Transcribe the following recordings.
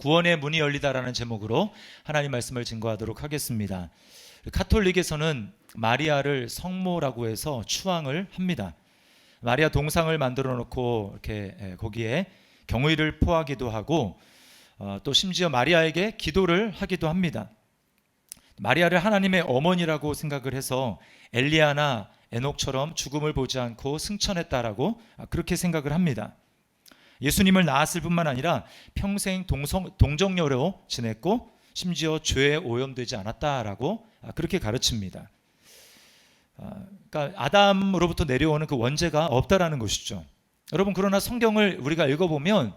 구원의 문이 열리다라는 제목으로 하나님 말씀을 증거하도록 하겠습니다. 가톨릭에서는 마리아를 성모라고 해서 추앙을 합니다. 마리아 동상을 만들어 놓고 이렇게 거기에 경의를 표하기도 하고 또 심지어 마리아에게 기도를 하기도 합니다. 마리아를 하나님의 어머니라고 생각을 해서 엘리야나 에녹처럼 죽음을 보지 않고 승천했다라고 그렇게 생각을 합니다. 예수님을 낳았을 뿐만 아니라 평생 동정녀로 지냈고 심지어 죄에 오염되지 않았다라고 그렇게 가르칩니다. 그러니까 아담으로부터 내려오는 그 원죄가 없다라는 것이죠. 여러분, 그러나 성경을 우리가 읽어보면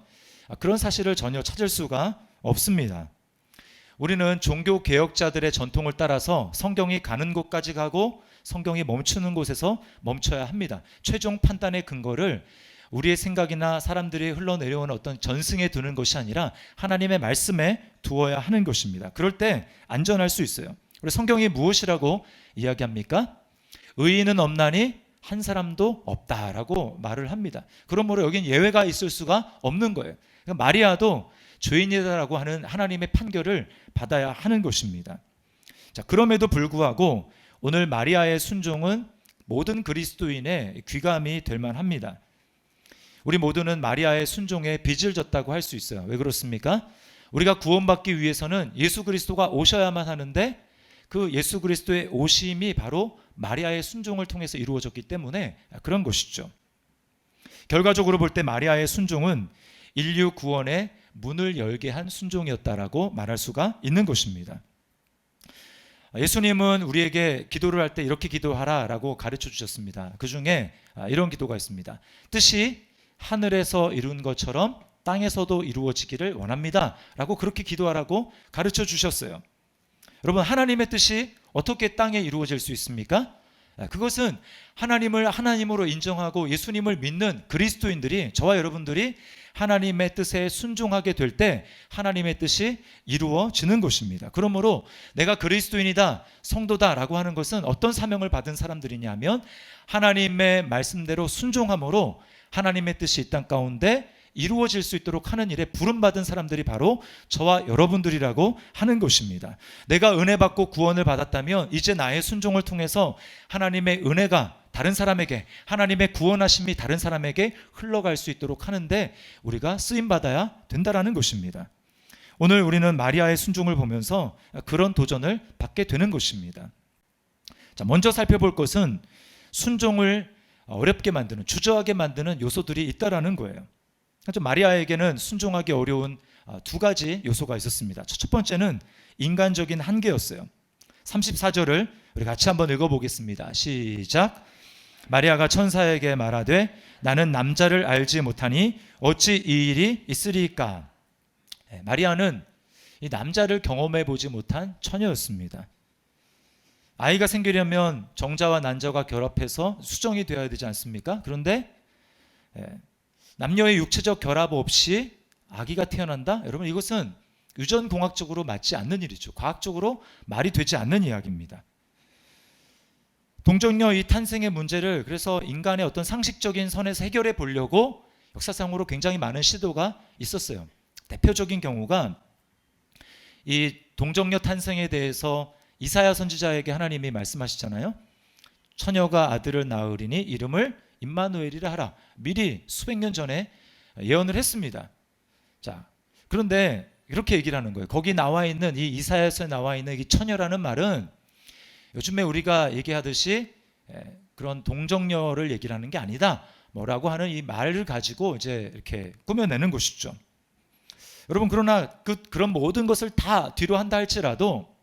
그런 사실을 전혀 찾을 수가 없습니다. 우리는 종교 개혁자들의 전통을 따라서 성경이 가는 곳까지 가고 성경이 멈추는 곳에서 멈춰야 합니다. 최종 판단의 근거를 우리의 생각이나 사람들이 흘러내려오는 어떤 전승에 두는 것이 아니라 하나님의 말씀에 두어야 하는 것입니다. 그럴 때 안전할 수 있어요. 우리 성경이 무엇이라고 이야기합니까? 의인은 없나니 한 사람도 없다라고 말을 합니다. 그러므로 여긴 예외가 있을 수가 없는 거예요. 그러니까 마리아도 죄인이다라고 하는 하나님의 판결을 받아야 하는 것입니다. 자, 그럼에도 불구하고 오늘 마리아의 순종은 모든 그리스도인의 귀감이 될 만합니다. 우리 모두는 마리아의 순종에 빚을 졌다고 할 수 있어요. 왜 그렇습니까? 우리가 구원받기 위해서는 예수 그리스도가 오셔야만 하는데 그 예수 그리스도의 오심이 바로 마리아의 순종을 통해서 이루어졌기 때문에 그런 것이죠. 결과적으로 볼 때 마리아의 순종은 인류 구원의 문을 열게 한 순종이었다라고 말할 수가 있는 것입니다. 예수님은 우리에게 기도를 할 때 이렇게 기도하라라고 가르쳐 주셨습니다. 그 중에 이런 기도가 있습니다. 뜻이 하늘에서 이룬 것처럼 땅에서도 이루어지기를 원합니다 라고 그렇게 기도하라고 가르쳐 주셨어요. 여러분, 하나님의 뜻이 어떻게 땅에 이루어질 수 있습니까? 그것은 하나님을 하나님으로 인정하고 예수님을 믿는 그리스도인들이, 저와 여러분들이 하나님의 뜻에 순종하게 될 때 하나님의 뜻이 이루어지는 것입니다. 그러므로 내가 그리스도인이다, 성도다라고 하는 것은 어떤 사명을 받은 사람들이냐면 하나님의 말씀대로 순종함으로 하나님의 뜻이 이 땅 가운데 이루어질 수 있도록 하는 일에 부름받은 사람들이 바로 저와 여러분들이라고 하는 것입니다. 내가 은혜 받고 구원을 받았다면 이제 나의 순종을 통해서 하나님의 은혜가 다른 사람에게, 하나님의 구원하심이 다른 사람에게 흘러갈 수 있도록 하는데 우리가 쓰임받아야 된다라는 것입니다. 오늘 우리는 마리아의 순종을 보면서 그런 도전을 받게 되는 것입니다. 자, 먼저 살펴볼 것은 순종을 어렵게 만드는, 주저하게 만드는 요소들이 있다라는 거예요. 마리아에게는 순종하기 어려운 두 가지 요소가 있었습니다. 첫 번째는 인간적인 한계였어요. 34절을 우리 같이 한번 읽어보겠습니다. 시작. 마리아가 천사에게 말하되 나는 남자를 알지 못하니 어찌 이 일이 있으리까. 마리아는 이 남자를 경험해 보지 못한 처녀였습니다. 아이가 생기려면 정자와 난자가 결합해서 수정이 되어야 되지 않습니까? 그런데 남녀의 육체적 결합 없이 아기가 태어난다? 여러분, 이것은 유전공학적으로 맞지 않는 일이죠. 과학적으로 말이 되지 않는 이야기입니다. 동정녀 이 탄생의 문제를 그래서 인간의 어떤 상식적인 선에서 해결해 보려고 역사상으로 굉장히 많은 시도가 있었어요. 대표적인 경우가 이 동정녀 탄생에 대해서 이사야 선지자에게 하나님이 말씀하시잖아요. 처녀가 아들을 낳으리니 이름을 임마누엘이라 하라. 미리 수백 년 전에 예언을 했습니다. 자, 그런데 이렇게 얘기를 하는 거예요. 거기 나와 있는 이 이사야서에 나와 있는 이 처녀라는 말은 요즘에 우리가 얘기하듯이 그런 동정녀를 얘기를 하는 게 아니다. 뭐라고 하는 이 말을 가지고 이제 이렇게 꾸며내는 것이죠. 여러분, 그러나 그런 모든 것을 다 뒤로 한다 할지라도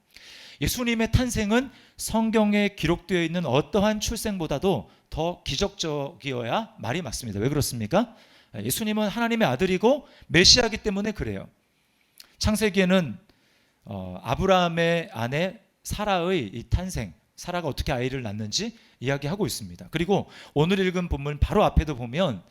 예수님의 탄생은 성경에 기록되어 있는 어떠한 출생보다도 더 기적적이어야 말이 맞습니다. 왜 그렇습니까? 예수님은 하나님의 아들이고 메시아이기 때문에 그래요. 창세기에는 아브라함의 아내 사라의 이 탄생, 사라가 어떻게 아이를 낳는지 이야기하고 있습니다. 그리고 오늘 읽은 본문 바로 앞에도 보면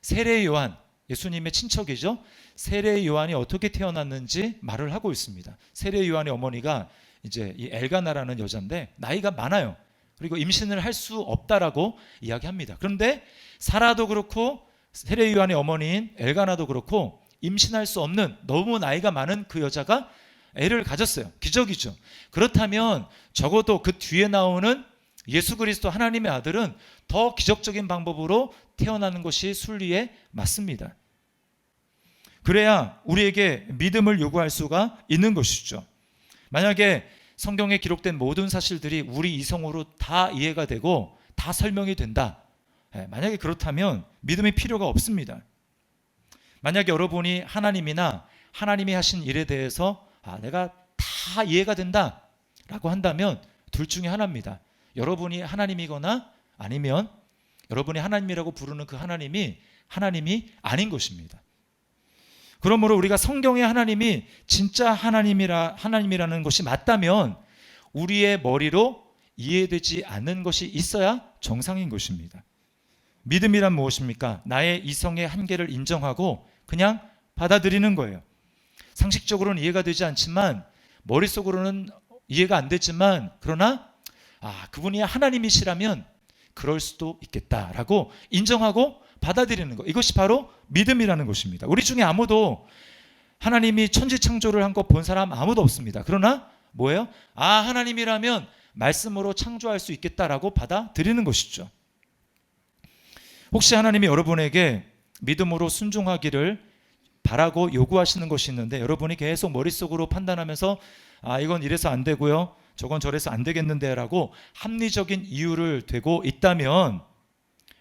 세례 요한, 예수님의 친척이죠. 세례 요한이 어떻게 태어났는지 말을 하고 있습니다. 세례 요한의 어머니가 이제 이 엘가나라는 여자인데 나이가 많아요. 그리고 임신을 할 수 없다라고 이야기합니다. 그런데 사라도 그렇고 세례 요한의 어머니인 엘가나도 그렇고 임신할 수 없는 너무 나이가 많은 그 여자가 애를 가졌어요. 기적이죠. 그렇다면 적어도 그 뒤에 나오는 예수 그리스도 하나님의 아들은 더 기적적인 방법으로 태어나는 것이 순리에 맞습니다. 그래야 우리에게 믿음을 요구할 수가 있는 것이죠. 만약에 성경에 기록된 모든 사실들이 우리 이성으로 다 이해가 되고 다 설명이 된다. 만약에 그렇다면 믿음이 필요가 없습니다. 만약에 여러분이 하나님이나 하나님이 하신 일에 대해서 내가 다 이해가 된다 라고 한다면 둘 중에 하나입니다. 여러분이 하나님이거나 아니면 여러분이 하나님이라고 부르는 그 하나님이 아닌 것입니다. 그러므로 우리가 성경의 하나님이 진짜 하나님이라는 것이 맞다면 우리의 머리로 이해되지 않는 것이 있어야 정상인 것입니다. 믿음이란 무엇입니까? 나의 이성의 한계를 인정하고 그냥 받아들이는 거예요. 상식적으로는 이해가 되지 않지만 머릿속으로는 이해가 안 되지만 그러나 그분이 하나님이시라면 그럴 수도 있겠다라고 인정하고 받아들이는 것. 이것이 바로 믿음이라는 것입니다. 우리 중에 아무도 하나님이 천지창조를 한 것 본 사람 아무도 없습니다. 그러나 뭐예요? 하나님이라면 말씀으로 창조할 수 있겠다라고 받아들이는 것이죠. 혹시 하나님이 여러분에게 믿음으로 순종하기를 바라고 요구하시는 것이 있는데 여러분이 계속 머릿속으로 판단하면서 이건 이래서 안 되고요, 저건 저래서 안 되겠는데 라고 합리적인 이유를 대고 있다면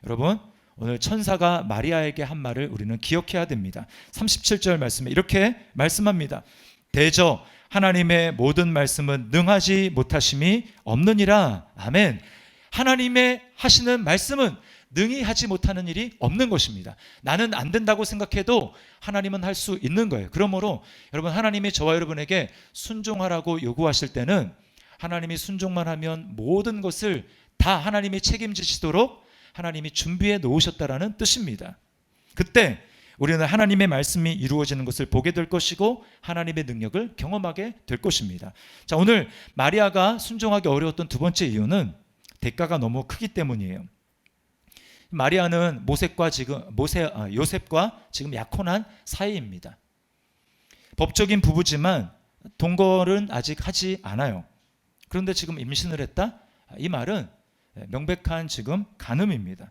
여러분 오늘 천사가 마리아에게 한 말을 우리는 기억해야 됩니다. 37절 말씀에 이렇게 말씀합니다. 대저 하나님의 모든 말씀은 능하지 못하심이 없느니라. 아멘. 하나님의 하시는 말씀은 능히 하지 못하는 일이 없는 것입니다. 나는 안 된다고 생각해도 하나님은 할 수 있는 거예요. 그러므로 여러분 하나님이 저와 여러분에게 순종하라고 요구하실 때는 하나님이 순종만 하면 모든 것을 다 하나님이 책임지시도록 하나님이 준비해 놓으셨다라는 뜻입니다. 그때 우리는 하나님의 말씀이 이루어지는 것을 보게 될 것이고 하나님의 능력을 경험하게 될 것입니다. 자, 오늘 마리아가 순종하기 어려웠던 두 번째 이유는 대가가 너무 크기 때문이에요. 마리아는 요셉과 지금 약혼한 사이입니다. 법적인 부부지만 동거는 아직 하지 않아요. 그런데 지금 임신을 했다? 이 말은 명백한 지금 간음입니다.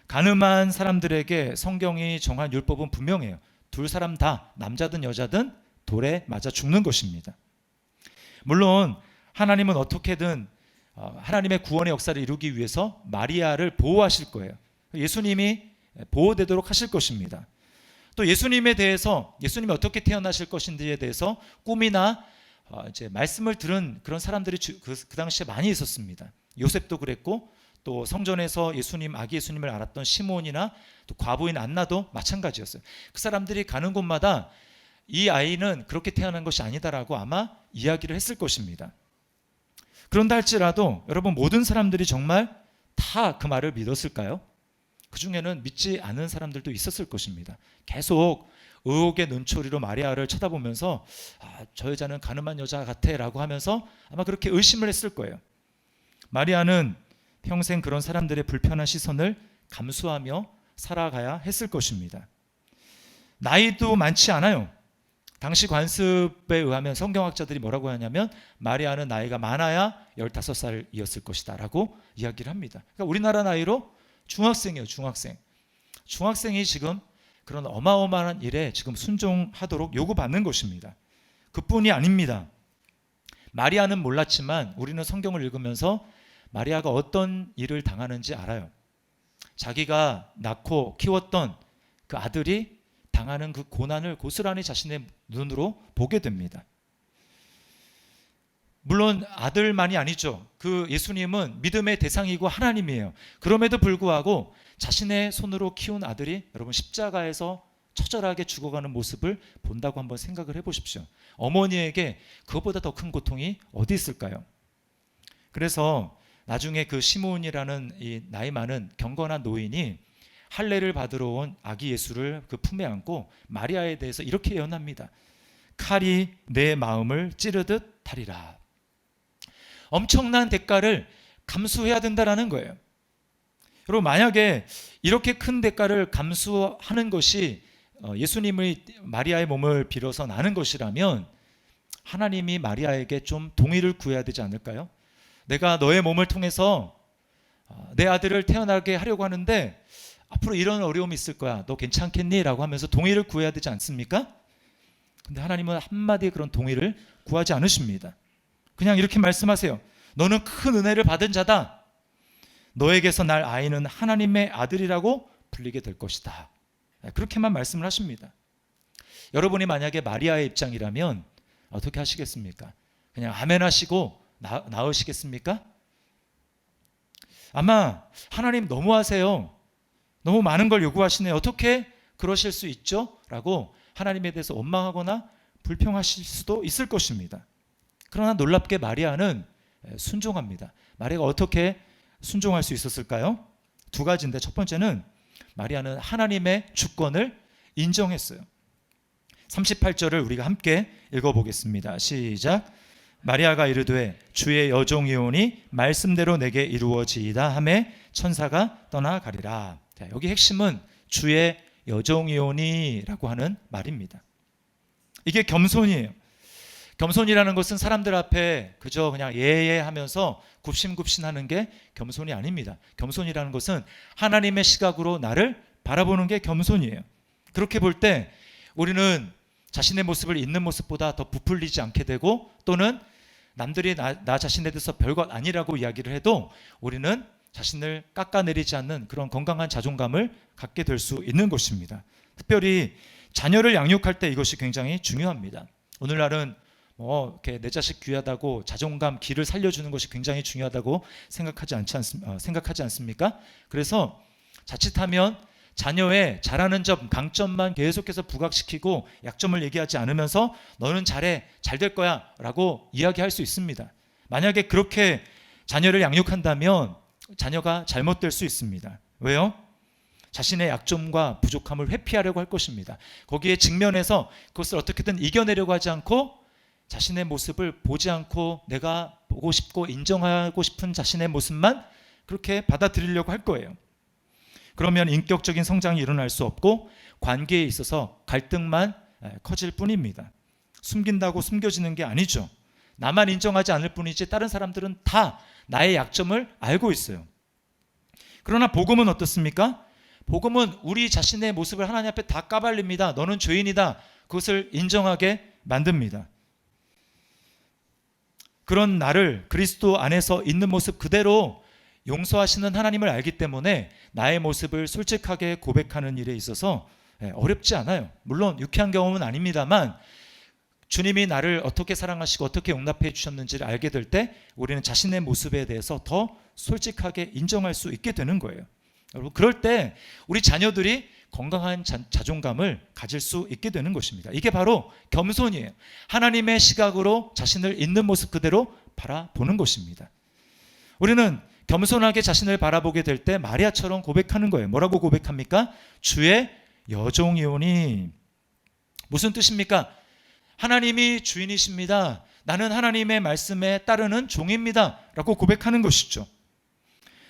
간음한 사람들에게 성경이 정한 율법은 분명해요. 둘 사람 다 남자든 여자든 돌에 맞아 죽는 것입니다. 물론 하나님은 어떻게든 하나님의 구원의 역사를 이루기 위해서 마리아를 보호하실 거예요. 예수님이 보호되도록 하실 것입니다. 또 예수님에 대해서 예수님이 어떻게 태어나실 것인지에 대해서 꿈이나 이제 말씀을 들은 그런 사람들이 그 당시에 많이 있었습니다. 요셉도 그랬고 또 성전에서 아기 예수님을 알았던 시몬이나 또 과부인 안나도 마찬가지였어요. 그 사람들이 가는 곳마다 이 아이는 그렇게 태어난 것이 아니다라고 아마 이야기를 했을 것입니다. 그런다 할지라도 여러분 모든 사람들이 정말 다 그 말을 믿었을까요? 그 중에는 믿지 않은 사람들도 있었을 것입니다. 계속 의혹의 눈초리로 마리아를 쳐다보면서 저 여자는 가늠한 여자 같아 라고 하면서 아마 그렇게 의심을 했을 거예요. 마리아는 평생 그런 사람들의 불편한 시선을 감수하며 살아가야 했을 것입니다. 나이도 많지 않아요. 당시 관습에 의하면 성경학자들이 뭐라고 하냐면 마리아는 나이가 많아야 15살이었을 것이다 라고 이야기를 합니다. 그러니까 우리나라 나이로 중학생이에요. 중학생이 지금 그런 어마어마한 일에 지금 순종하도록 요구받는 것입니다. 그뿐이 아닙니다. 마리아는 몰랐지만 우리는 성경을 읽으면서 마리아가 어떤 일을 당하는지 알아요. 자기가 낳고 키웠던 그 아들이 당하는 그 고난을 고스란히 자신의 눈으로 보게 됩니다. 물론 아들만이 아니죠. 그 예수님은 믿음의 대상이고 하나님이에요. 그럼에도 불구하고 자신의 손으로 키운 아들이 여러분 십자가에서 처절하게 죽어가는 모습을 본다고 한번 생각을 해보십시오. 어머니에게 그것보다 더 큰 고통이 어디 있을까요? 그래서 나중에 그 시몬이라는 이 나이 많은 경건한 노인이 할례를 받으러 온 아기 예수를 그 품에 안고 마리아에 대해서 이렇게 예언합니다. 칼이 내 마음을 찌르듯 하리라. 엄청난 대가를 감수해야 된다라는 거예요. 여러분 만약에 이렇게 큰 대가를 감수하는 것이 예수님의 마리아의 몸을 빌어서 나는 것이라면 하나님이 마리아에게 좀 동의를 구해야 되지 않을까요? 내가 너의 몸을 통해서 내 아들을 태어나게 하려고 하는데 앞으로 이런 어려움이 있을 거야. 너 괜찮겠니? 라고 하면서 동의를 구해야 되지 않습니까? 근데 하나님은 한마디의 그런 동의를 구하지 않으십니다. 그냥 이렇게 말씀하세요. 너는 큰 은혜를 받은 자다. 너에게서 날 아이는 하나님의 아들이라고 불리게 될 것이다. 그렇게만 말씀을 하십니다. 여러분이 만약에 마리아의 입장이라면 어떻게 하시겠습니까? 그냥 아멘 하시고 나으시겠습니까? 아마 하나님 너무하세요. 너무 많은 걸 요구하시네요. 어떻게 그러실 수 있죠? 라고 하나님에 대해서 원망하거나 불평하실 수도 있을 것입니다. 그러나 놀랍게 마리아는 순종합니다. 마리아가 어떻게 순종할 수 있었을까요? 두 가지인데 첫 번째는 마리아는 하나님의 주권을 인정했어요. 38절을 우리가 함께 읽어보겠습니다. 시작. 마리아가 이르되 주의 여종이오니 말씀대로 내게 이루어지이다 하매 천사가 떠나가리라. 자, 여기 핵심은 주의 여종이오니라고 하는 말입니다. 이게 겸손이에요. 겸손이라는 것은 사람들 앞에 그저 그냥 예예 하면서 굽신굽신하는 게 겸손이 아닙니다. 겸손이라는 것은 하나님의 시각으로 나를 바라보는 게 겸손이에요. 그렇게 볼 때 우리는 자신의 모습을 있는 모습보다 더 부풀리지 않게 되고, 또는 남들이 나 자신에 대해서 별것 아니라고 이야기를 해도 우리는 자신을 깎아내리지 않는 그런 건강한 자존감을 갖게 될 수 있는 것입니다. 특별히 자녀를 양육할 때 이것이 굉장히 중요합니다. 오늘날은 이렇게 내 자식 귀하다고 자존감, 기를 살려주는 것이 굉장히 중요하다고 생각하지 않습니까? 그래서 자칫하면 자녀의 잘하는 점, 강점만 계속해서 부각시키고 약점을 얘기하지 않으면서 너는 잘해, 잘 될 거야 라고 이야기할 수 있습니다. 만약에 그렇게 자녀를 양육한다면 자녀가 잘못될 수 있습니다. 왜요? 자신의 약점과 부족함을 회피하려고 할 것입니다. 거기에 직면해서 그것을 어떻게든 이겨내려고 하지 않고 자신의 모습을 보지 않고 내가 보고 싶고 인정하고 싶은 자신의 모습만 그렇게 받아들이려고 할 거예요. 그러면 인격적인 성장이 일어날 수 없고 관계에 있어서 갈등만 커질 뿐입니다. 숨긴다고 숨겨지는 게 아니죠. 나만 인정하지 않을 뿐이지 다른 사람들은 다 나의 약점을 알고 있어요. 그러나 복음은 어떻습니까? 복음은 우리 자신의 모습을 하나님 앞에 다 까발립니다. 너는 죄인이다. 그것을 인정하게 만듭니다. 그런 나를 그리스도 안에서 있는 모습 그대로 용서하시는 하나님을 알기 때문에 나의 모습을 솔직하게 고백하는 일에 있어서 어렵지 않아요. 물론 유쾌한 경험은 아닙니다만 주님이 나를 어떻게 사랑하시고 어떻게 용납해 주셨는지를 알게 될 때 우리는 자신의 모습에 대해서 더 솔직하게 인정할 수 있게 되는 거예요. 여러분, 그럴 때 우리 자녀들이 건강한 자존감을 가질 수 있게 되는 것입니다. 이게 바로 겸손이에요. 하나님의 시각으로 자신을 있는 모습 그대로 바라보는 것입니다. 우리는 겸손하게 자신을 바라보게 될 때 마리아처럼 고백하는 거예요. 뭐라고 고백합니까? 주의 여종이오니. 무슨 뜻입니까? 하나님이 주인이십니다. 나는 하나님의 말씀에 따르는 종입니다. 라고 고백하는 것이죠.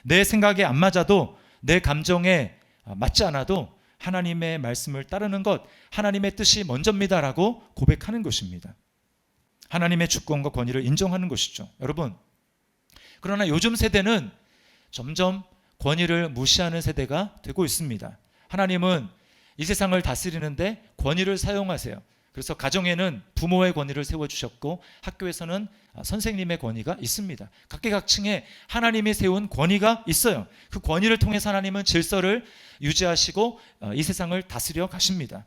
내 생각에 안 맞아도, 내 감정에 맞지 않아도 하나님의 말씀을 따르는 것, 하나님의 뜻이 먼저입니다. 라고 고백하는 것입니다. 하나님의 주권과 권위를 인정하는 것이죠. 여러분, 그러나 요즘 세대는 점점 권위를 무시하는 세대가 되고 있습니다. 하나님은 이 세상을 다스리는데 권위를 사용하세요. 그래서 가정에는 부모의 권위를 세워주셨고 학교에서는 선생님의 권위가 있습니다. 각계각층에 하나님이 세운 권위가 있어요. 그 권위를 통해서 하나님은 질서를 유지하시고 이 세상을 다스려 가십니다.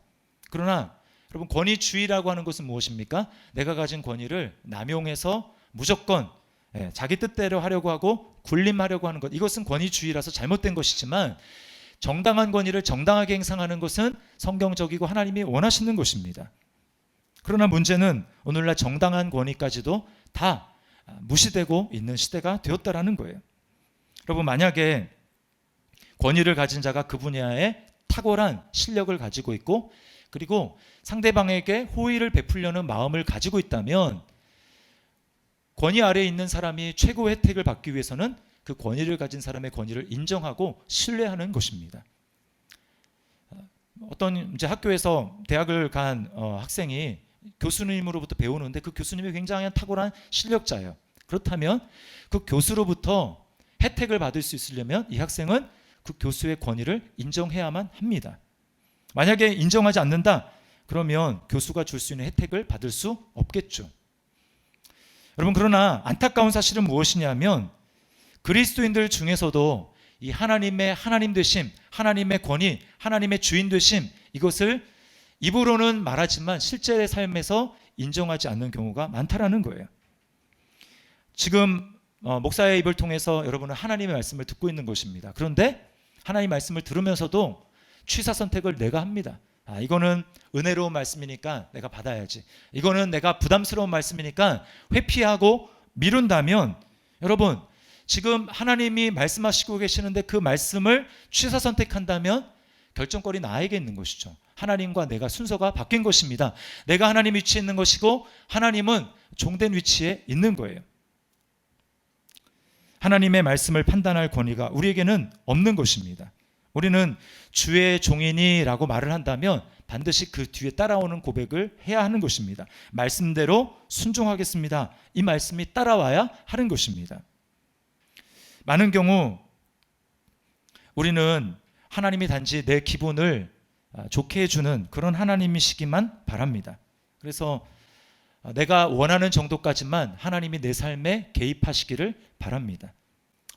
그러나 여러분, 권위주의라고 하는 것은 무엇입니까? 내가 가진 권위를 남용해서 무조건 자기 뜻대로 하려고 하고 군림하려고 하는 것, 이것은 권위주의라서 잘못된 것이지만 정당한 권위를 정당하게 행사하는 것은 성경적이고 하나님이 원하시는 것입니다. 그러나 문제는 오늘날 정당한 권위까지도 다 무시되고 있는 시대가 되었다라는 거예요. 여러분, 만약에 권위를 가진 자가 그 분야에 탁월한 실력을 가지고 있고 그리고 상대방에게 호의를 베풀려는 마음을 가지고 있다면 권위 아래에 있는 사람이 최고의 혜택을 받기 위해서는 그 권위를 가진 사람의 권위를 인정하고 신뢰하는 것입니다. 어떤 이제 학교에서 대학을 간 학생이 교수님으로부터 배우는데 그 교수님이 굉장히 탁월한 실력자예요. 그렇다면 그 교수로부터 혜택을 받을 수 있으려면 이 학생은 그 교수의 권위를 인정해야만 합니다. 만약에 인정하지 않는다, 그러면 교수가 줄 수 있는 혜택을 받을 수 없겠죠. 여러분, 그러나 안타까운 사실은 무엇이냐면 그리스도인들 중에서도 이 하나님의 하나님 되심, 하나님의 권위, 하나님의 주인 되심, 이것을 입으로는 말하지만 실제의 삶에서 인정하지 않는 경우가 많다라는 거예요. 지금 목사의 입을 통해서 여러분은 하나님의 말씀을 듣고 있는 것입니다. 그런데 하나님 말씀을 들으면서도 취사 선택을 내가 합니다. 이거는 은혜로운 말씀이니까 내가 받아야지. 이거는 내가 부담스러운 말씀이니까 회피하고 미룬다면, 여러분, 지금 하나님이 말씀하시고 계시는데 그 말씀을 취사 선택한다면 결정권이 나에게 있는 것이죠. 하나님과 내가 순서가 바뀐 것입니다. 내가 하나님 위치에 있는 것이고 하나님은 종된 위치에 있는 거예요. 하나님의 말씀을 판단할 권위가 우리에게는 없는 것입니다. 우리는 주의 종이니라고 말을 한다면 반드시 그 뒤에 따라오는 고백을 해야 하는 것입니다. 말씀대로 순종하겠습니다. 이 말씀이 따라와야 하는 것입니다. 많은 경우 우리는 하나님이 단지 내 기분을 좋게 해주는 그런 하나님이시기만 바랍니다. 그래서 내가 원하는 정도까지만 하나님이 내 삶에 개입하시기를 바랍니다.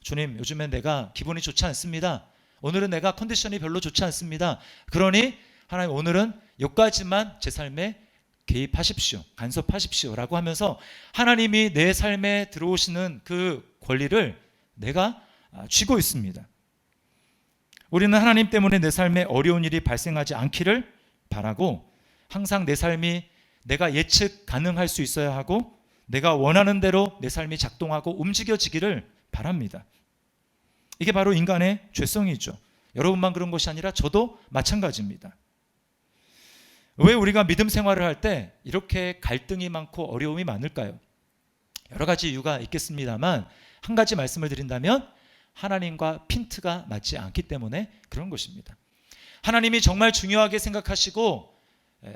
주님, 요즘엔 내가 기분이 좋지 않습니다. 오늘은 내가 컨디션이 별로 좋지 않습니다. 그러니 하나님, 오늘은 여기까지만 제 삶에 개입하십시오, 간섭하십시오 라고 하면서 하나님이 내 삶에 들어오시는 그 권리를 내가 쥐고 있습니다. 우리는 하나님 때문에 내 삶에 어려운 일이 발생하지 않기를 바라고, 항상 내 삶이 내가 예측 가능할 수 있어야 하고 내가 원하는 대로 내 삶이 작동하고 움직여지기를 바랍니다. 이게 바로 인간의 죄성이죠. 여러분만 그런 것이 아니라 저도 마찬가지입니다. 왜 우리가 믿음 생활을 할 때 이렇게 갈등이 많고 어려움이 많을까요? 여러 가지 이유가 있겠습니다만 한 가지 말씀을 드린다면 하나님과 핀트가 맞지 않기 때문에 그런 것입니다. 하나님이 정말 중요하게 생각하시고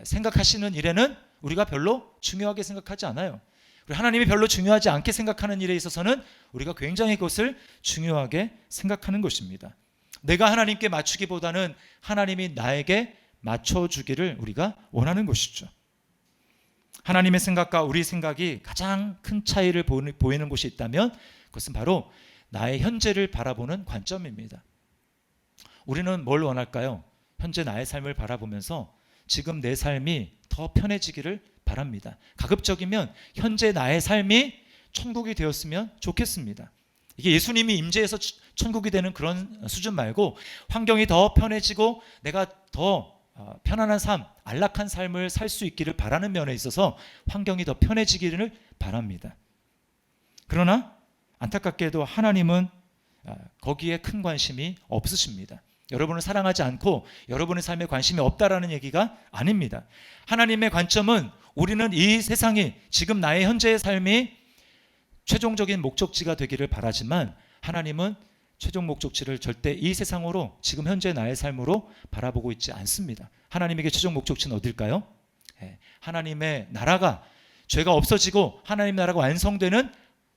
생각하시는 일에는 우리가 별로 중요하게 생각하지 않아요. 그리고 하나님이 별로 중요하지 않게 생각하는 일에 있어서는 우리가 굉장히 그것을 중요하게 생각하는 것입니다. 내가 하나님께 맞추기보다는 하나님이 나에게 맞춰주기를 우리가 원하는 것이죠. 하나님의 생각과 우리 생각이 가장 큰 차이를 보이는 곳이 있다면 그것은 바로 나의 현재를 바라보는 관점입니다. 우리는 뭘 원할까요? 현재 나의 삶을 바라보면서 지금 내 삶이 더 편해지기를 바랍니다. 가급적이면 현재 나의 삶이 천국이 되었으면 좋겠습니다. 이게 예수님이 임재해서 천국이 되는 그런 수준 말고 환경이 더 편해지고 내가 더 편안한 삶, 안락한 삶을 살 수 있기를 바라는 면에 있어서 환경이 더 편해지기를 바랍니다. 그러나 안타깝게도 하나님은 거기에 큰 관심이 없으십니다. 여러분을 사랑하지 않고 여러분의 삶에 관심이 없다라는 얘기가 아닙니다. 하나님의 관점은 우리는 이 세상이 지금 나의 현재의 삶이 최종적인 목적지가 되기를 바라지만 하나님은 최종 목적지를 절대 이 세상으로 지금 현재 나의 삶으로 바라보고 있지 않습니다. 하나님에게 최종 목적지는 어딜까요? 하나님의 나라가, 죄가 없어지고 하나님 나라가 완성되는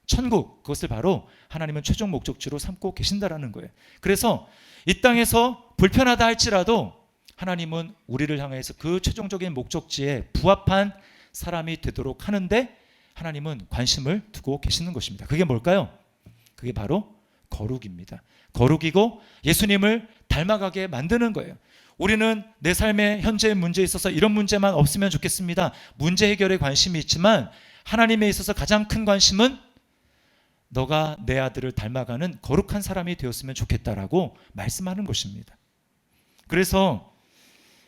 천국, 그것을 바로 하나님은 최종 목적지로 삼고 계신다라는 거예요. 그래서 이 땅에서 불편하다 할지라도 하나님은 우리를 향해서 그 최종적인 목적지에 부합한 사람이 되도록 하는데 하나님은 관심을 두고 계시는 것입니다. 그게 뭘까요? 그게 바로 거룩입니다. 거룩이고 예수님을 닮아가게 만드는 거예요. 우리는 내 삶의 현재의 문제에 있어서 이런 문제만 없으면 좋겠습니다. 문제 해결에 관심이 있지만 하나님에 있어서 가장 큰 관심은 너가 내 아들을 닮아가는 거룩한 사람이 되었으면 좋겠다라고 말씀하는 것입니다. 그래서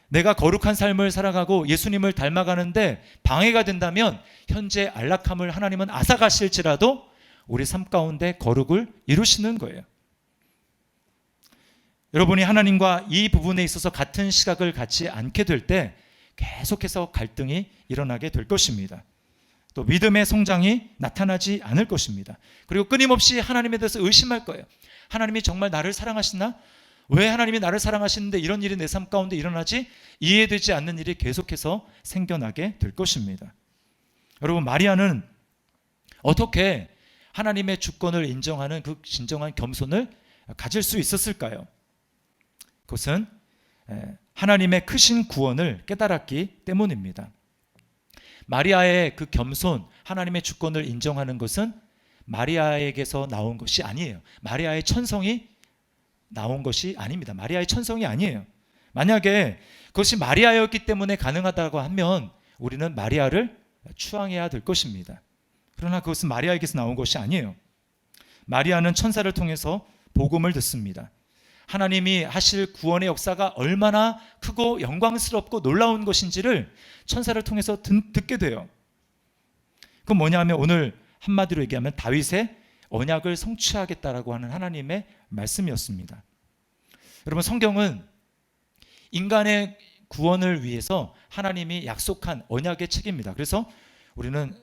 내가 거룩한 삶을 살아가고 예수님을 닮아가는데 방해가 된다면 현재 안락함을 하나님은 앗아가실지라도 우리 삶 가운데 거룩을 이루시는 거예요. 여러분이 하나님과 이 부분에 있어서 같은 시각을 갖지 않게 될 때 계속해서 갈등이 일어나게 될 것입니다. 또 믿음의 성장이 나타나지 않을 것입니다. 그리고 끊임없이 하나님에 대해서 의심할 거예요. 하나님이 정말 나를 사랑하시나? 왜 하나님이 나를 사랑하시는데 이런 일이 내 삶 가운데 일어나지? 이해되지 않는 일이 계속해서 생겨나게 될 것입니다. 여러분, 마리아는 어떻게 하나님의 주권을 인정하는 그 진정한 겸손을 가질 수 있었을까요? 그것은 하나님의 크신 구원을 깨달았기 때문입니다. 마리아의 그 겸손, 하나님의 주권을 인정하는 것은 마리아에게서 나온 것이 아니에요. 마리아의 천성이 나온 것이 아닙니다. 마리아의 천성이 아니에요. 만약에 그것이 마리아였기 때문에 가능하다고 하면 우리는 마리아를 추앙해야 될 것입니다. 그러나 그것은 마리아에게서 나온 것이 아니에요. 마리아는 천사를 통해서 복음을 듣습니다. 하나님이 하실 구원의 역사가 얼마나 크고 영광스럽고 놀라운 것인지를 천사를 통해서 듣게 돼요. 그건 뭐냐 하면 오늘 한마디로 얘기하면 다윗의 언약을 성취하겠다라고 하는 하나님의 말씀이었습니다. 여러분, 성경은 인간의 구원을 위해서 하나님이 약속한 언약의 책입니다. 그래서 우리는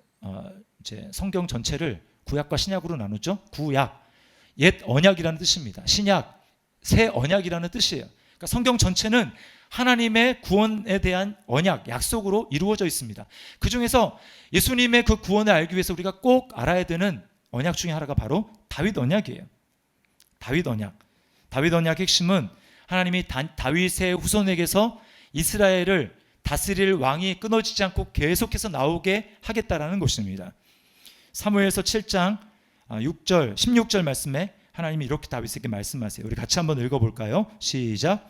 이제 성경 전체를 구약과 신약으로 나누죠. 구약, 옛 언약이라는 뜻입니다. 신약, 새 언약이라는 뜻이에요. 그러니까 성경 전체는 하나님의 구원에 대한 언약, 약속으로 이루어져 있습니다. 그 중에서 예수님의 그 구원을 알기 위해서 우리가 꼭 알아야 되는 언약 중에 하나가 바로 다윗 언약이에요. 다윗 언약. 다윗 언약의 핵심은 하나님이 다윗의 후손에게서 이스라엘을 다스릴 왕이 끊어지지 않고 계속해서 나오게 하겠다라는 것입니다. 사무엘서 7장 6절, 16절 말씀에 하나님이 이렇게 다윗에게 말씀하세요. 우리 같이 한번 읽어볼까요? 시작.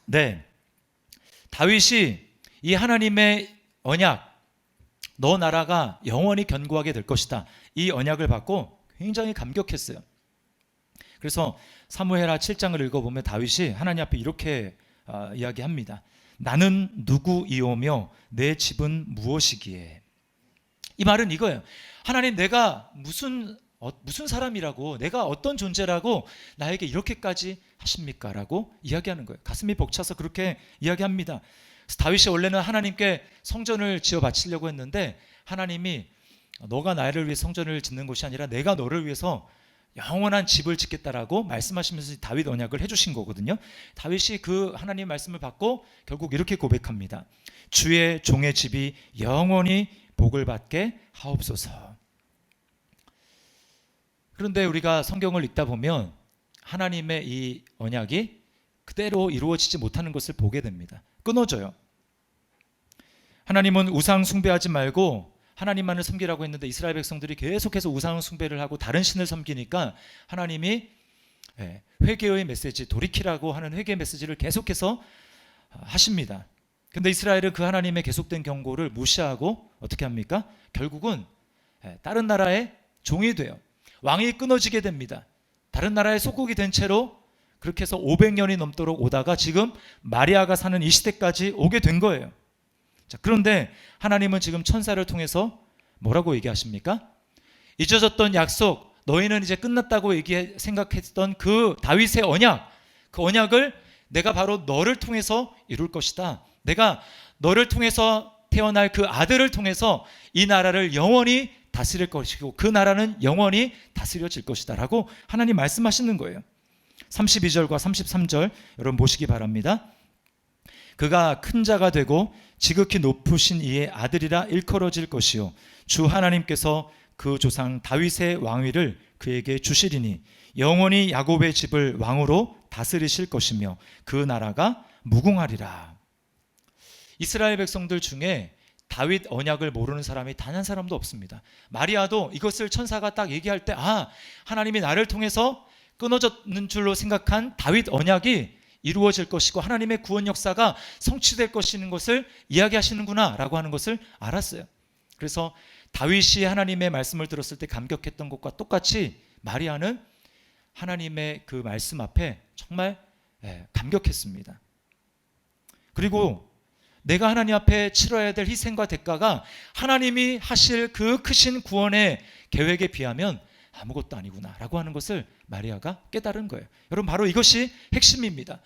네, 다윗이 이 하나님의 언약, 너 나라가 영원히 견고하게 될 것이다, 이 언약을 받고 굉장히 감격했어요. 그래서 사무엘하 7장을 읽어보면 다윗이 하나님 앞에 이렇게 이야기합니다. 나는 누구이오며 내 집은 무엇이기에. 이 말은 이거예요. 하나님, 내가 무슨 사람이라고, 내가 어떤 존재라고 나에게 이렇게까지 하십니까? 라고 이야기하는 거예요. 가슴이 벅차서 그렇게 이야기합니다. 그래서 다윗이 원래는 하나님께 성전을 지어 바치려고 했는데 하나님이 너가 나를 위해 성전을 짓는 것이 아니라 내가 너를 위해서 영원한 집을 짓겠다라고 말씀하시면서 다윗 언약을 해주신 거거든요. 다윗이 그 하나님의 말씀을 받고 결국 이렇게 고백합니다. 주의 종의 집이 영원히 복을 받게 하옵소서. 그런데 우리가 성경을 읽다 보면 하나님의 이 언약이 그대로 이루어지지 못하는 것을 보게 됩니다. 끊어져요. 하나님은 우상 숭배하지 말고 하나님만을 섬기라고 했는데 이스라엘 백성들이 계속해서 우상 숭배를 하고 다른 신을 섬기니까 하나님이 회개의 메시지, 돌이키라고 하는 회개 메시지를 계속해서 하십니다. 근데 이스라엘은 그 하나님의 계속된 경고를 무시하고 어떻게 합니까? 결국은 다른 나라의 종이 돼요. 왕이 끊어지게 됩니다. 다른 나라의 속국이 된 채로 그렇게 해서 500년이 넘도록 오다가 지금 마리아가 사는 이 시대까지 오게 된 거예요. 자, 그런데 하나님은 지금 천사를 통해서 뭐라고 얘기하십니까? 잊어졌던 약속, 너희는 이제 끝났다고 생각했던 그 다윗의 언약, 그 언약을 내가 바로 너를 통해서 이룰 것이다. 내가 너를 통해서 태어날 그 아들을 통해서 이 나라를 영원히 다스릴 것이고 그 나라는 영원히 다스려질 것이다 라고 하나님 말씀하시는 거예요. 32절과 33절 여러분 보시기 바랍니다. 그가 큰 자가 되고 지극히 높으신 이의 아들이라 일컬어질 것이요 주 하나님께서 그 조상 다윗의 왕위를 그에게 주시리니 영원히 야곱의 집을 왕으로 다스리실 것이며 그 나라가 무궁하리라. 이스라엘 백성들 중에 다윗 언약을 모르는 사람이 단 한 사람도 없습니다. 마리아도 이것을 천사가 딱 얘기할 때 하나님이 나를 통해서 끊어졌는 줄로 생각한 다윗 언약이 이루어질 것이고 하나님의 구원 역사가 성취될 것인 것을 이야기하시는구나 라고 하는 것을 알았어요. 그래서 다윗이 하나님의 말씀을 들었을 때 감격했던 것과 똑같이 마리아는 하나님의 그 말씀 앞에 정말 감격했습니다. 그리고 내가 하나님 앞에 치러야 될 희생과 대가가 하나님이 하실 그 크신 구원의 계획에 비하면 아무것도 아니구나 라고 하는 것을 마리아가 깨달은 거예요. 여러분, 바로 이것이 핵심입니다.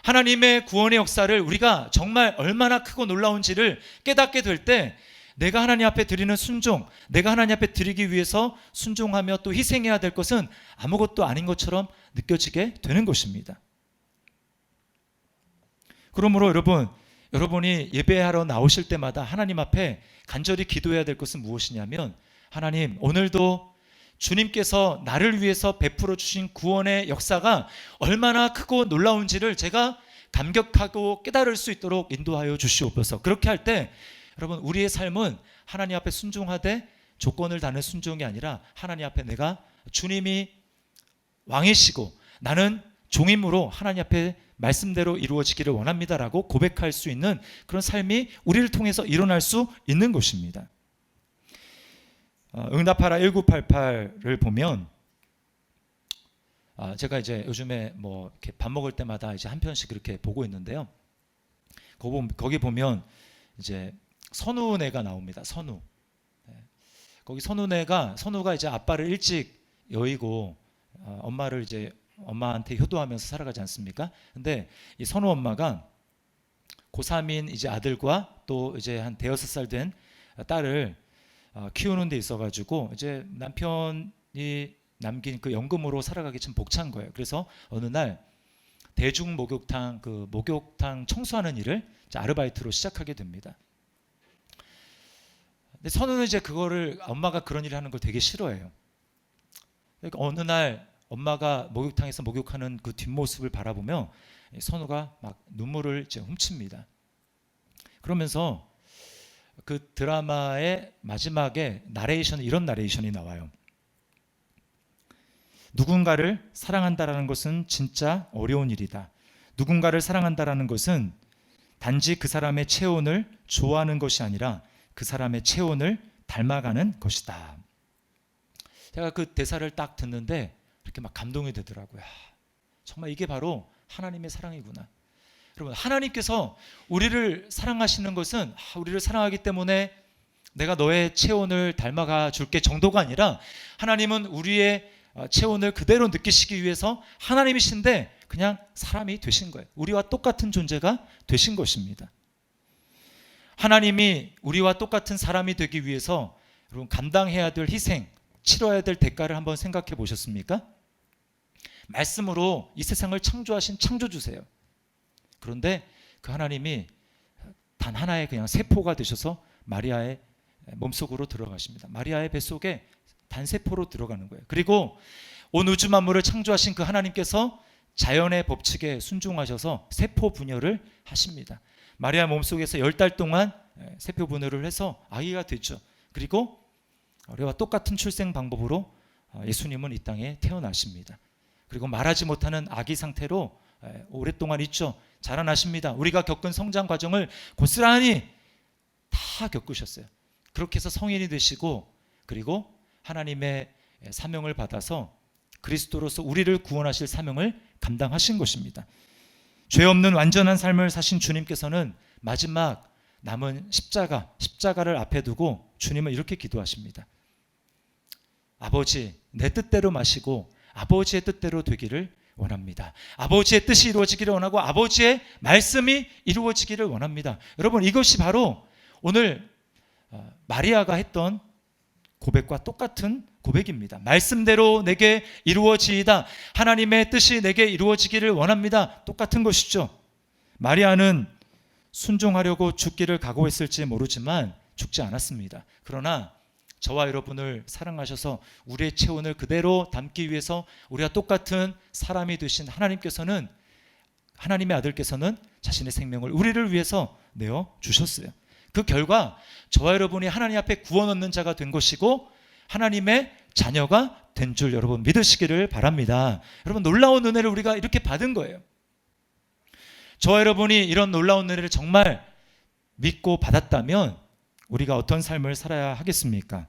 하나님의 구원의 역사를 우리가 정말 얼마나 크고 놀라운지를 깨닫게 될 때 내가 하나님 앞에 드리는 순종, 내가 하나님 앞에 드리기 위해서 순종하며 또 희생해야 될 것은 아무것도 아닌 것처럼 느껴지게 되는 것입니다. 그러므로 여러분이 예배하러 나오실 때마다 하나님 앞에 간절히 기도해야 될 것은 무엇이냐면, 하나님, 오늘도 주님께서 나를 위해서 베풀어 주신 구원의 역사가 얼마나 크고 놀라운지를 제가 감격하고 깨달을 수 있도록 인도하여 주시옵소서. 그렇게 할 때 여러분, 우리의 삶은 하나님 앞에 순종하되 조건을 다는 순종이 아니라 하나님 앞에 내가 주님이 왕이시고 나는 종임으로 하나님 앞에 말씀대로 이루어지기를 원합니다라고 고백할 수 있는 그런 삶이 우리를 통해서 일어날 수 있는 것입니다. 응답하라 1988을 보면, 제가 이제 요즘에 뭐 이렇게 밥 먹을 때마다 이제 한 편씩 그렇게 보고 있는데요. 거기 보면 이제 선우네가 나옵니다. 선우. 거기 선우가 이제 아빠를 일찍 여의고 엄마를 이제 엄마한테 효도하면서 살아가지 않습니까? 근데 이 선우 엄마가 고3인 이제 아들과 또 이제 한 대여섯 살 된 딸을 키우는 데 있어가지고 이제 남편이 남긴 그 연금으로 살아가기 참 벅찬 거예요. 그래서 어느 날 대중 목욕탕 목욕탕 청소하는 일을 아르바이트로 시작하게 됩니다. 근데 선우는 이제 그거를, 엄마가 그런 일을 하는 걸 되게 싫어해요. 그러니까 어느 날 엄마가 목욕탕에서 목욕하는 그 뒷모습을 바라보며 선우가 막 눈물을 이제 훔칩니다. 그러면서 그 드라마의 마지막에 이런 나레이션이 나와요. 누군가를 사랑한다라는 것은 진짜 어려운 일이다. 누군가를 사랑한다라는 것은 단지 그 사람의 체온을 좋아하는 것이 아니라 그 사람의 체온을 닮아가는 것이다. 제가 그 대사를 딱 듣는데 이렇게 막 감동이 되더라고요. 정말 이게 바로 하나님의 사랑이구나. 여러분, 하나님께서 우리를 사랑하시는 것은 우리를 사랑하기 때문에 내가 너의 체온을 닮아가 줄게 정도가 아니라, 하나님은 우리의 체온을 그대로 느끼시기 위해서 하나님이신데 그냥 사람이 되신 거예요. 우리와 똑같은 존재가 되신 것입니다. 하나님이 우리와 똑같은 사람이 되기 위해서 여러분 감당해야 될 희생, 치러야 될 대가를 한번 생각해 보셨습니까? 말씀으로 이 세상을 창조하신 창조주세요. 그런데 그 하나님이 단 하나의 그냥 세포가 되셔서 마리아의 몸속으로 들어가십니다. 마리아의 뱃속에 단세포로 들어가는 거예요. 그리고 온 우주 만물을 창조하신 그 하나님께서 자연의 법칙에 순종하셔서 세포 분열을 하십니다. 마리아 몸속에서 10달 동안 세포 분열을 해서 아기가 됐죠. 그리고 우리와 똑같은 출생 방법으로 예수님은 이 땅에 태어나십니다. 그리고 말하지 못하는 아기 상태로 오랫동안 있죠. 자라나십니다. 우리가 겪은 성장 과정을 고스란히 다 겪으셨어요. 그렇게 해서 성인이 되시고, 그리고 하나님의 사명을 받아서 그리스도로서 우리를 구원하실 사명을 감당하신 것입니다. 죄 없는 완전한 삶을 사신 주님께서는 마지막 남은 십자가를 앞에 두고 주님은 이렇게 기도하십니다. 아버지, 내 뜻대로 마시고 아버지의 뜻대로 되기를 원합니다. 아버지의 뜻이 이루어지기를 원하고 아버지의 말씀이 이루어지기를 원합니다. 여러분, 이것이 바로 오늘 마리아가 했던 고백과 똑같은 고백입니다. 말씀대로 내게 이루어지이다. 하나님의 뜻이 내게 이루어지기를 원합니다. 똑같은 것이죠. 마리아는 순종하려고 죽기를 각오했을지 모르지만 죽지 않았습니다. 그러나 저와 여러분을 사랑하셔서 우리의 체온을 그대로 담기 위해서 우리와 똑같은 사람이 되신 하나님께서는, 하나님의 아들께서는 자신의 생명을 우리를 위해서 내어 주셨어요. 그 결과 저와 여러분이 하나님 앞에 구원 얻는 자가 된 것이고 하나님의 자녀가 된 줄 여러분 믿으시기를 바랍니다. 여러분, 놀라운 은혜를 우리가 이렇게 받은 거예요. 저와 여러분이 이런 놀라운 은혜를 정말 믿고 받았다면 우리가 어떤 삶을 살아야 하겠습니까?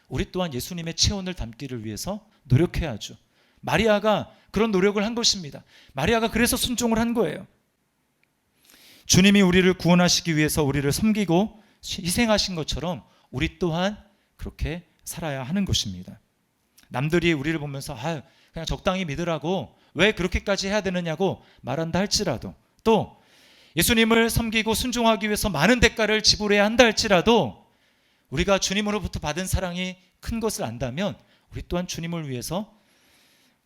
우리 또한 예수님의 체온을 담기를 위해서 노력해야죠. 마리아가 그런 노력을 한 것입니다. 마리아가 그래서 순종을 한 거예요. 주님이 우리를 구원하시기 위해서 우리를 섬기고 희생하신 것처럼 우리 또한 그렇게 살아야 하는 것입니다. 남들이 우리를 보면서 그냥 적당히 믿으라고 왜 그렇게까지 해야 되느냐고 말한다 할지라도, 또 예수님을 섬기고 순종하기 위해서 많은 대가를 지불해야 한다 할지라도 우리가 주님으로부터 받은 사랑이 큰 것을 안다면 우리 또한 주님을 위해서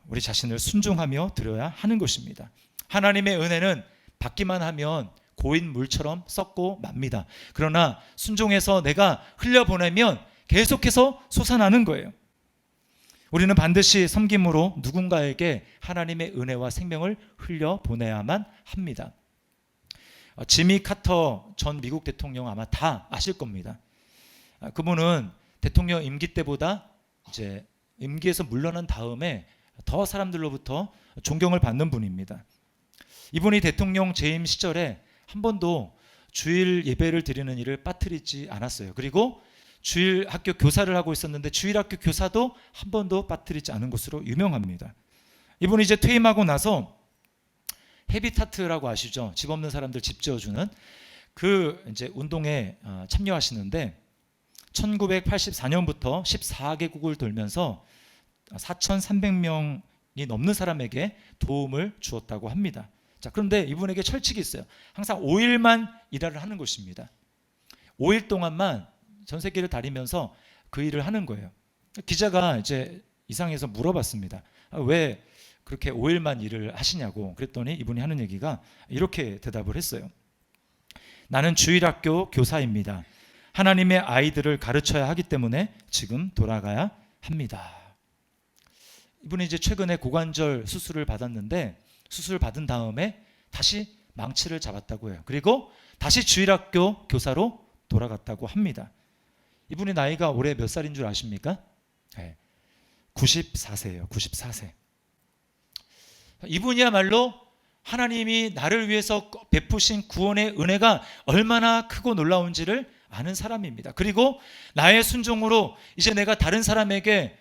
우리 자신을 순종하며 드려야 하는 것입니다. 하나님의 은혜는 받기만 하면 고인 물처럼 썩고 맙니다. 그러나 순종해서 내가 흘려보내면 계속해서 솟아나는 거예요. 우리는 반드시 섬김으로 누군가에게 하나님의 은혜와 생명을 흘려보내야만 합니다. 지미 카터 전 미국 대통령 아마 다 아실 겁니다. 그분은 대통령 임기 때보다 이제 임기에서 물러난 다음에 더 사람들로부터 존경을 받는 분입니다. 이분이 대통령 재임 시절에 한 번도 주일 예배를 드리는 일을 빠뜨리지 않았어요. 그리고 주일 학교 교사를 하고 있었는데 주일 학교 교사도 한 번도 빠뜨리지 않은 것으로 유명합니다. 이분이 이제 퇴임하고 나서 헤비타트라고 아시죠? 집 없는 사람들 집 지어주는 그 이제 운동에 참여하시는데 1984년부터 14개국을 돌면서 4,300명이 넘는 사람에게 도움을 주었다고 합니다. 자, 그런데 이분에게 철칙이 있어요. 항상 5일만 일을 하는 것입니다. 5일 동안만 전 세계를 다니면서 그 일을 하는 거예요. 기자가 이제 이상해서 물어봤습니다. 왜 그렇게 5일만 일을 하시냐고. 그랬더니 이분이 하는 얘기가 이렇게 대답을 했어요. 나는 주일학교 교사입니다. 하나님의 아이들을 가르쳐야 하기 때문에 지금 돌아가야 합니다. 이분이 이제 최근에 고관절 수술을 받았는데 수술을 받은 다음에 다시 망치를 잡았다고 해요. 그리고 다시 주일학교 교사로 돌아갔다고 합니다. 이분의 나이가 올해 몇 살인 줄 아십니까? 네, 94세예요. 94세. 이분이야말로 하나님이 나를 위해서 베푸신 구원의 은혜가 얼마나 크고 놀라운지를 아는 사람입니다. 그리고 나의 순종으로 이제 내가 다른 사람에게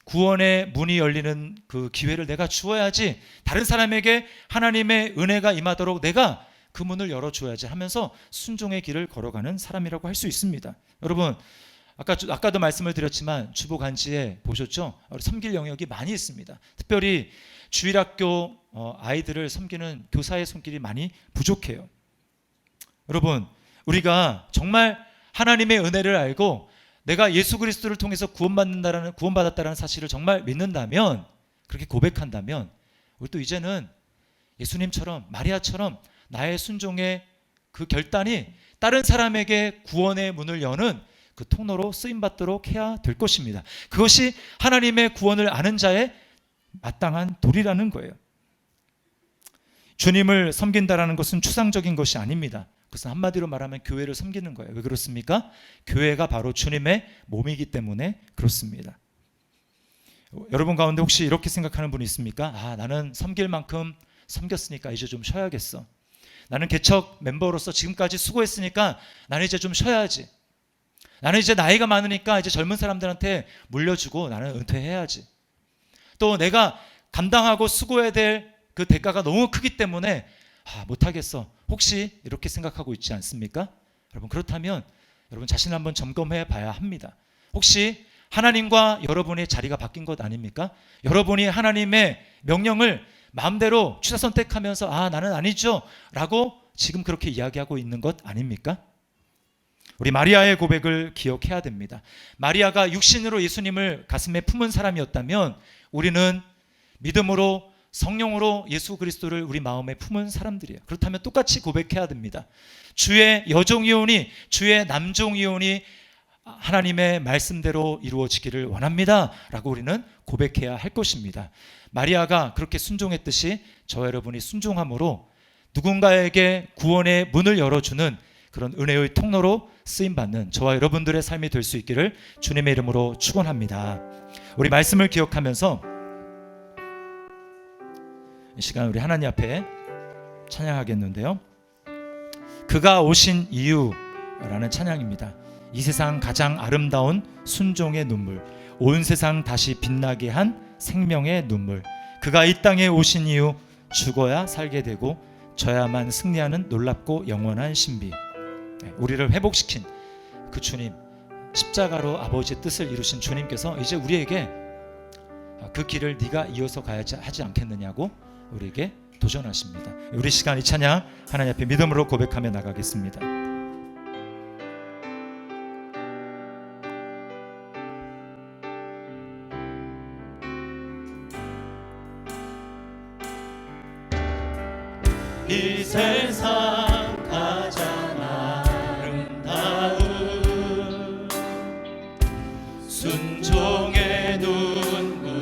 구원의 문이 열리는 그 기회를 내가 주어야지, 다른 사람에게 하나님의 은혜가 임하도록 내가 그 문을 열어줘야지 하면서 순종의 길을 걸어가는 사람이라고 할 수 있습니다. 여러분, 아까도 말씀을 드렸지만 주보간지에 보셨죠? 섬길 영역이 많이 있습니다. 특별히 주일학교 아이들을 섬기는 교사의 손길이 많이 부족해요. 여러분, 우리가 정말 하나님의 은혜를 알고 내가 예수 그리스도를 통해서 구원받았다는 사실을 정말 믿는다면, 그렇게 고백한다면, 우리 또 이제는 예수님처럼, 마리아처럼 나의 순종의 그 결단이 다른 사람에게 구원의 문을 여는 그 통로로 쓰임받도록 해야 될 것입니다. 그것이 하나님의 구원을 아는 자의 마땅한 도리라는 거예요. 주님을 섬긴다라는 것은 추상적인 것이 아닙니다. 그것은 한마디로 말하면 교회를 섬기는 거예요. 왜 그렇습니까? 교회가 바로 주님의 몸이기 때문에 그렇습니다. 여러분 가운데 혹시 이렇게 생각하는 분이 있습니까? 나는 섬길 만큼 섬겼으니까 이제 좀 쉬어야겠어. 나는 개척 멤버로서 지금까지 수고했으니까 나는 이제 좀 쉬어야지. 나는 이제 나이가 많으니까 이제 젊은 사람들한테 물려주고 나는 은퇴해야지. 또 내가 감당하고 수고해야 될 그 대가가 너무 크기 때문에 못하겠어. 혹시 이렇게 생각하고 있지 않습니까? 여러분, 그렇다면 여러분 자신을 한번 점검해 봐야 합니다. 혹시 하나님과 여러분의 자리가 바뀐 것 아닙니까? 여러분이 하나님의 명령을 마음대로 취사 선택하면서 나는 아니죠 라고 지금 그렇게 이야기하고 있는 것 아닙니까? 우리 마리아의 고백을 기억해야 됩니다. 마리아가 육신으로 예수님을 가슴에 품은 사람이었다면 우리는 믿음으로 성령으로 예수 그리스도를 우리 마음에 품은 사람들이에요. 그렇다면 똑같이 고백해야 됩니다. 주의 여종이오니 주의 남종이오니 하나님의 말씀대로 이루어지기를 원합니다 라고 우리는 고백해야 할 것입니다. 마리아가 그렇게 순종했듯이 저와 여러분이 순종함으로 누군가에게 구원의 문을 열어주는 그런 은혜의 통로로 쓰임받는 저와 여러분들의 삶이 될 수 있기를 주님의 이름으로 축원합니다. 우리 말씀을 기억하면서 이 시간 우리 하나님 앞에 찬양하겠는데요, 그가 오신 이유라는 찬양입니다. 이 세상 가장 아름다운 순종의 눈물, 온 세상 다시 빛나게 한 생명의 눈물, 그가 이 땅에 오신 이유, 죽어야 살게 되고 져야만 승리하는 놀랍고 영원한 신비, 우리를 회복시킨 그 주님, 십자가로 아버지의 뜻을 이루신 주님께서 이제 우리에게 그 길을 네가 이어서 가야지 하지 않겠느냐고 우리에게 도전하십니다. 우리 시간 이 찬양 하나님 앞에 믿음으로 고백하며 나가겠습니다. 이 세상 가장 아름다운 순종의 눈물,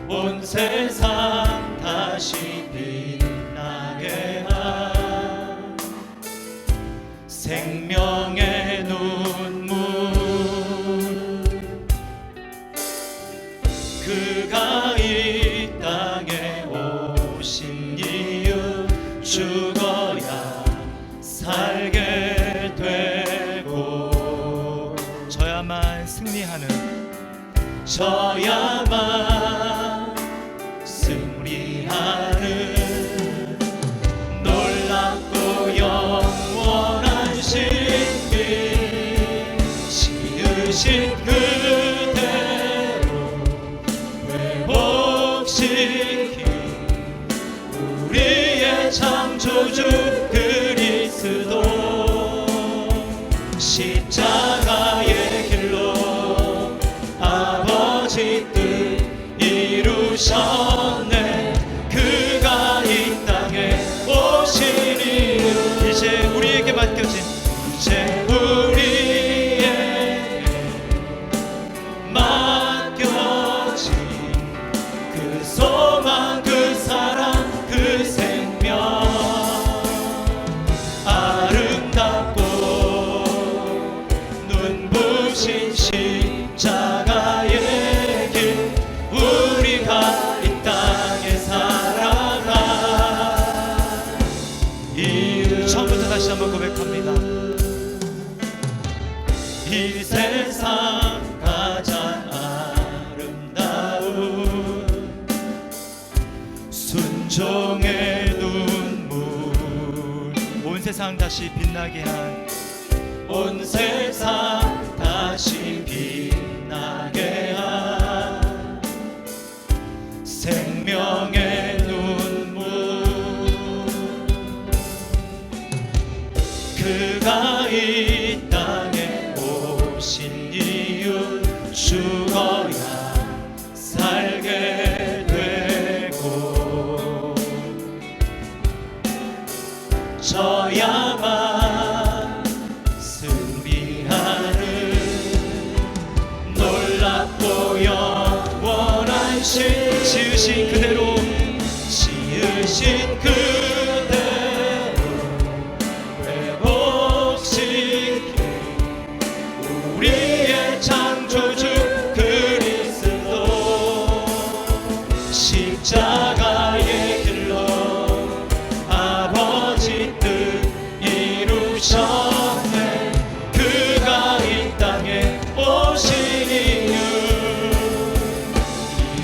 온 세상 다시 빛나게 한 생명의 눈물, 그가 이 땅에 오신 이유, 죽어야 살게 되고 저야만 승리하는, 저야만 승리하는 놀랍고 영원한 신비, 지으신 그대로 회복시킨 우리의 창조주 그리스도, 십자가의 길로 아버지 뜻 이루셨네. 그가 이 땅에 오신 이유, 이제 우리에게 맡겨진, 이제 우리에게 맡겨진 그 소망, 그 사랑, 그 생명, 아름답고 눈부신 십자가의 길, 우리가 이 땅에 살아가 이유. 처음부터 다시 한번 고백합니다. 이 세상 가장 아름다운 순종의 눈물, 온 세상 다시 빛나게 한, 온 세상 다시 빛나게 한 생명의 눈물, 그가 이 땅에 오신 이유, 죽어야 살게 되고 저야만 승리하는 놀랍고 영원한 신, 지으신 그대로, 지으신 그대로 회복시킨 우리의 창조주 그리스도, 십자가의 길로 아버지 뜻 이루셨네. 그가 이 땅에 오신 이유,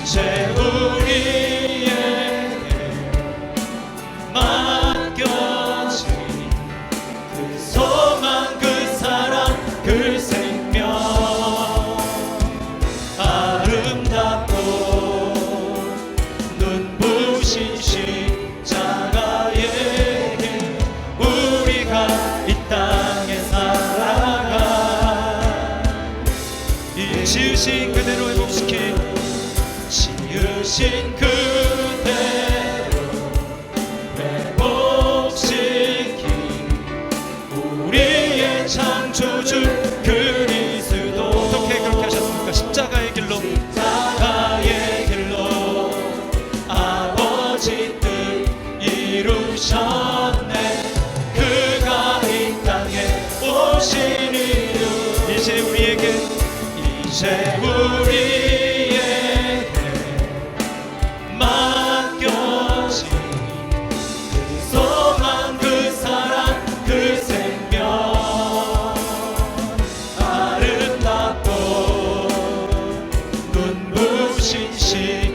이제 우리에게 맡겨진 그 소망, 그 사랑, 그 생명, 아름답고 눈부신 십자가의 길, 우리가 이 땅에 살아가 이 지으신 그대로 회복시킨, 지으신 그대로 회복시킨 우리의 창조주 그리스도. 어떻게 그렇게 하셨습니까? 십자가의 길로, 십자가의 길로 아버지 뜻 이루셨네. 그가 이 땅에 오신 이유, 이제 우리에게, 이제 우리에게 맡겨진 그 소망, 그 사랑, 그 생명, 아름답고 눈부신 신